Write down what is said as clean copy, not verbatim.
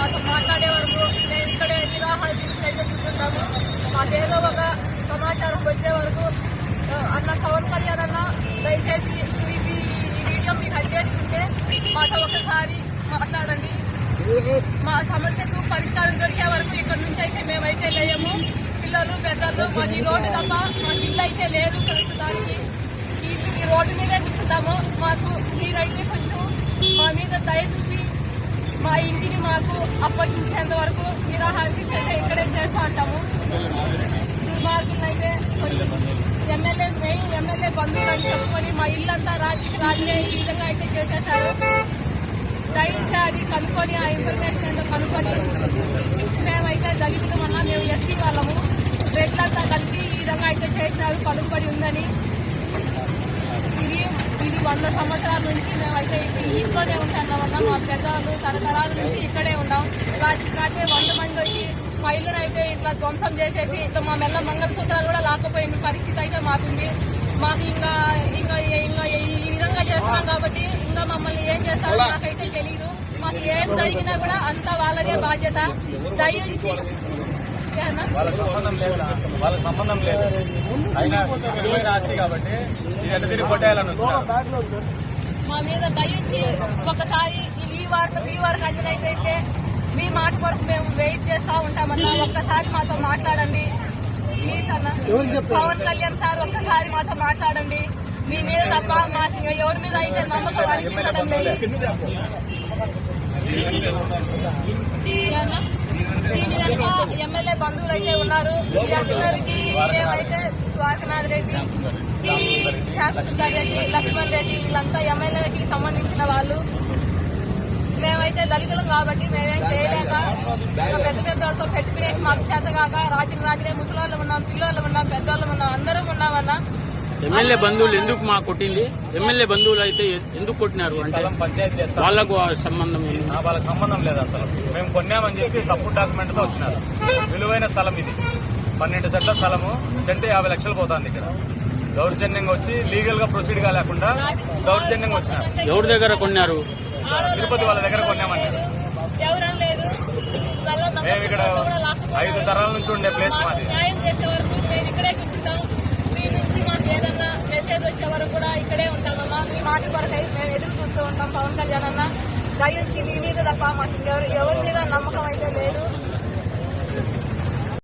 మాతో మాట్లాడే వరకు మేము ఇక్కడే నిరాహార దీక్ష అయితే కూర్చుంటాము. మాకేదో ఒక సమాచారం వచ్చే వరకు అన్న పవన్ కళ్యాణ్ అన్న దయచేసి ఈ వీడియో మీకు అందేది ఉంటే మాతో ఒకసారి మాట్లాడండి. మా సమస్యకు పరిష్కారం దొరికే వరకు ఇక్కడ నుంచి అయితే మేమైతే లేయము. పిల్లలు పెద్దలు మాకు రోడ్డు తప్ప మాకు ఇల్లు అయితే లేదు. ప్రస్తుతానికి ఈ రోడ్డు మీదే కూర్చుంటాము. మాకు మీరైతే కొంచెం మా మీద దయ చూపి మా ఇంటిని మాకు అప్పగించేంత వరకు నిరాహార దీక్ష అయితే ఇక్కడే చేస్తూ ఉంటాము. దుర్మార్గులైతే ఎమ్మెల్యే బంధువులు అని చెప్పుకొని మా ఇల్లంతా రాత్రి ఈ విధంగా అయితే చేసేశారు. దయచేసి అది కనుక్కొని ఆ ఇన్ఫర్మేషన్ ఏంటో కనుక్కొని మేమైతే దళితులు అన్నా మేము ఎస్సీ వాళ్ళము రేట్లంతా కలిసి ఈ విధంగా అయితే చేసినారు. పలుకుబడి ఉందని ఇది 100 సంవత్సరాల నుంచి మేమైతే ఇంట్లోనే ఉంటున్నామన్నా. మా పెద్దలు తరతరాల నుంచి ఇక్కడే ఉన్నాం. రాత్రి 100 మంది వచ్చి మా ఇల్లును అయితే ఇట్లా ధ్వంసం చేసేసి ఇట్లా మా మెల్ల మంగళసూత్రాలు కూడా లాకపోయిన పరిస్థితి అయితే మాకుంది. మాకు ఇంకా ఈ విధంగా చేస్తున్నాం కాబట్టి ఇంకా మమ్మల్ని ఏం చేస్తారో నాకైతే తెలియదు. మాకు ఏం జరిగినా కూడా అంతా వాళ్ళదే బాధ్యత. దయించి వాళ్ళకి సంబంధం లేదు అయినా ఆస్తి కాబట్టి తిరిగి కొట్టేయాలని మా మీద దయించి ఒకసారి ఈ వారు కంటినైతే మీ మాట కొరకు మేము వెయిట్ చేస్తూ ఉంటామన్నా. ఒక్కసారి మాతో మాట్లాడండి ప్లీజ్ అన్న. పవన్ కళ్యాణ్ సార్ ఒక్కసారి మాతో మాట్లాడండి. మీ మీద తప్ప మాకు ఎవరి మీద అయితే నమ్మకం అనిపించడం లేదు. దీని వెనుక ఎమ్మెల్యే బంధువులు అయితే ఉన్నారు. వీరందరికీ మేమైతే స్వాతినాథ్ రెడ్డి, శాస్త్రి రెడ్డి, లక్ష్మణ్ రెడ్డి వీళ్ళంతా ఎమ్మెల్యేకి సంబంధించిన వాళ్ళు. మేమైతే దళితులం కాబట్టి మేమేం చేయలేక పెద్ద పెద్దలతో పెట్టుకునే మాకు చేత కాక రాత్రి ముసలోళ్ళు ఉన్నాం, పిల్లోళ్ళు ఉన్నాం, పెద్దోళ్ళు ఉన్నాం, అందరం ఉన్నామన్నా. ఎమ్మెల్యే బంధువులు ఎందుకు మా కొట్టింది? ఎమ్మెల్యే బంధువులు అయితే ఎందుకు కొట్టినారు అంటే వాళ్ళకు సంబంధం వాళ్ళకి సంబంధం లేదు అసలు. మేము కొన్నామని చెప్పి తప్పుడు డాక్యుమెంట్ తో వచ్చినారు. విలువైన స్థలం ఇది 12 సెంట్ల స్థలము. సెంట్ 50 లక్షలు పోతుంది. ఇక్కడ దౌర్జన్యంగా వచ్చి లీగల్ గా ప్రొసీడ్ గా లేకుండా దౌర్జన్యంగా వచ్చినారు. ఎవరి దగ్గర కొన్నారు? తిరుపతి వాళ్ళ దగ్గర కొన్నామన్నారు. మేము ఇక్కడ 5 తరాల నుంచి ఉండే ప్లేస్ మాది. ఏదన్నా మెసేజ్ వచ్చే వరకు కూడా ఇక్కడే ఉంటామన్నా. మీ మాట కొరకు మేము ఎదురు చూస్తూ ఉంటాం. పవన్ కళ్యాణ్ అన్న దయించి మీ మీద తప్ప మాకు ఎవరి మీద నమ్మకం అయితే లేదు.